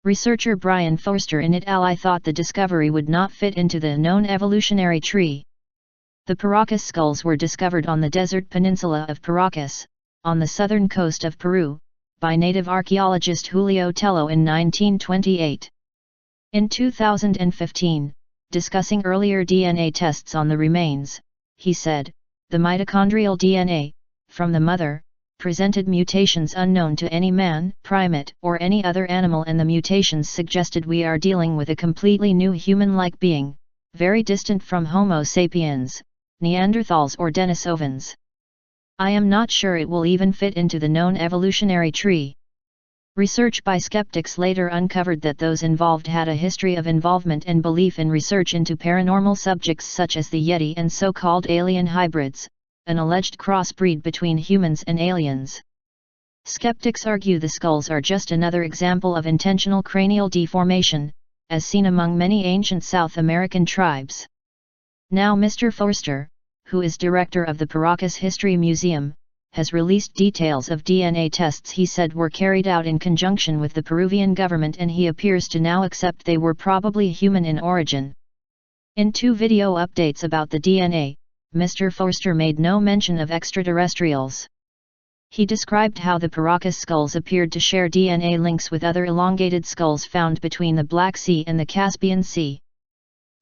Researcher Brian Forster and al. thought the discovery would not fit into the known evolutionary tree. The Paracas skulls were discovered on the desert peninsula of Paracas, on the southern coast of Peru, by native archaeologist Julio Tello in 1928. In 2015, discussing earlier DNA tests on the remains, he said, the mitochondrial DNA, from the mother, presented mutations unknown to any man, primate, or any other animal, and the mutations suggested we are dealing with a completely new human-like being, very distant from Homo sapiens, Neanderthals or Denisovans. I am not sure it will even fit into the known evolutionary tree. Research by skeptics later uncovered that those involved had a history of involvement and belief in research into paranormal subjects such as the Yeti and so-called alien hybrids, an alleged crossbreed between humans and aliens. Skeptics argue the skulls are just another example of intentional cranial deformation, as seen among many ancient South American tribes. Now Mr. Forster, who is director of the Paracas History Museum, has released details of DNA tests he said were carried out in conjunction with the Peruvian government, and he appears to now accept they were probably human in origin. In 2 video updates about the DNA, Mr. Forster made no mention of extraterrestrials. He described how the Paracas skulls appeared to share DNA links with other elongated skulls found between the Black Sea and the Caspian Sea.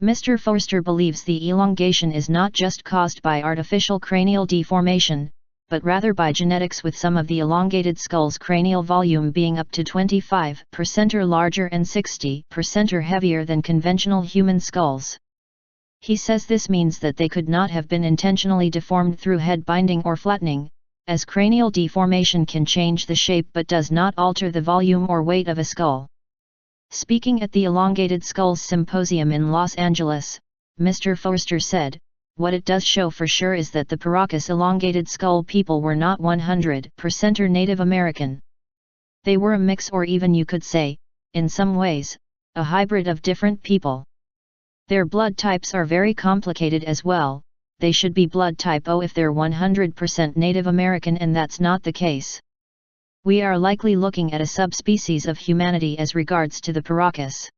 Mr. Forster believes the elongation is not just caused by artificial cranial deformation, but rather by genetics, with some of the elongated skulls' cranial volume being up to 25% or larger and 60% or heavier than conventional human skulls. He says this means that they could not have been intentionally deformed through head binding or flattening, as cranial deformation can change the shape but does not alter the volume or weight of a skull. Speaking at the Elongated Skulls Symposium in Los Angeles, Mr. Forster said, "What it does show for sure is that the Paracas elongated skull people were not 100% or Native American. They were a mix, or even you could say, in some ways, a hybrid of different people. Their blood types are very complicated as well. They should be blood type O if they're 100% Native American, and that's not the case. We are likely looking at a subspecies of humanity as regards to the Paracas.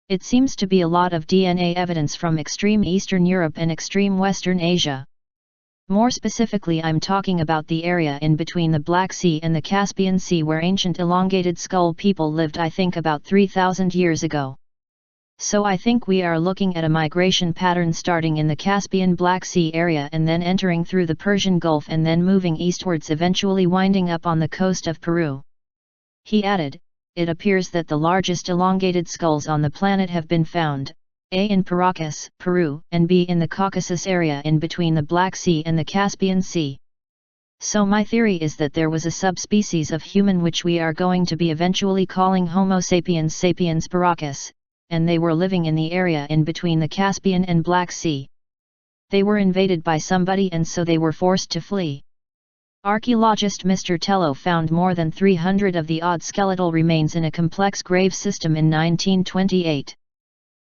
It seems to be a lot of DNA evidence from extreme Eastern Europe and extreme Western Asia. More specifically, I'm talking about the area in between the Black Sea and the Caspian Sea where ancient elongated skull people lived, I think about 3,000 years ago. So I think we are looking at a migration pattern starting in the Caspian Black Sea area and then entering through the Persian Gulf and then moving eastwards, eventually winding up on the coast of Peru." He added, "It appears that the largest elongated skulls on the planet have been found, A in Paracas, Peru, and B in the Caucasus area in between the Black Sea and the Caspian Sea. So my theory is that there was a subspecies of human which we are going to be eventually calling Homo sapiens sapiens Paracas, and they were living in the area in between the Caspian and Black Sea. They were invaded by somebody and so they were forced to flee." Archaeologist Mr. Tello found more than 300 of the odd skeletal remains in a complex grave system in 1928.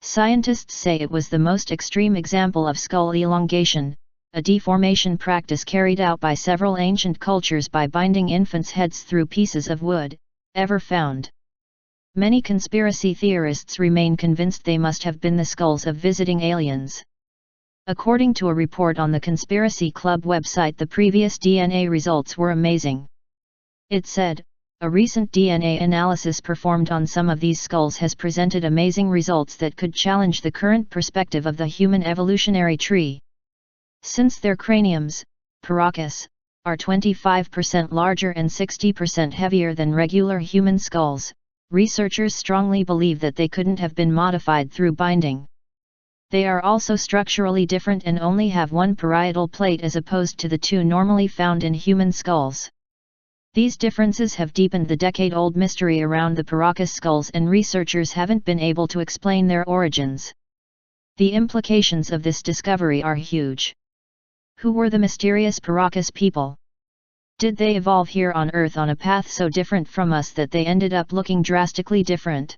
Scientists say it was the most extreme example of skull elongation, a deformation practice carried out by several ancient cultures by binding infants' heads through pieces of wood, ever found. Many conspiracy theorists remain convinced they must have been the skulls of visiting aliens. According to a report on the Conspiracy Club website, the previous DNA results were amazing. It said, "A recent DNA analysis performed on some of these skulls has presented amazing results that could challenge the current perspective of the human evolutionary tree. Since their craniums, Paracas, are 25% larger and 60% heavier than regular human skulls, researchers strongly believe that they couldn't have been modified through binding. They are also structurally different and only have one parietal plate as opposed to the 2 normally found in human skulls. These differences have deepened the decade-old mystery around the Paracas skulls, and researchers haven't been able to explain their origins. The implications of this discovery are huge. Who were the mysterious Paracas people? Did they evolve here on Earth on a path so different from us that they ended up looking drastically different?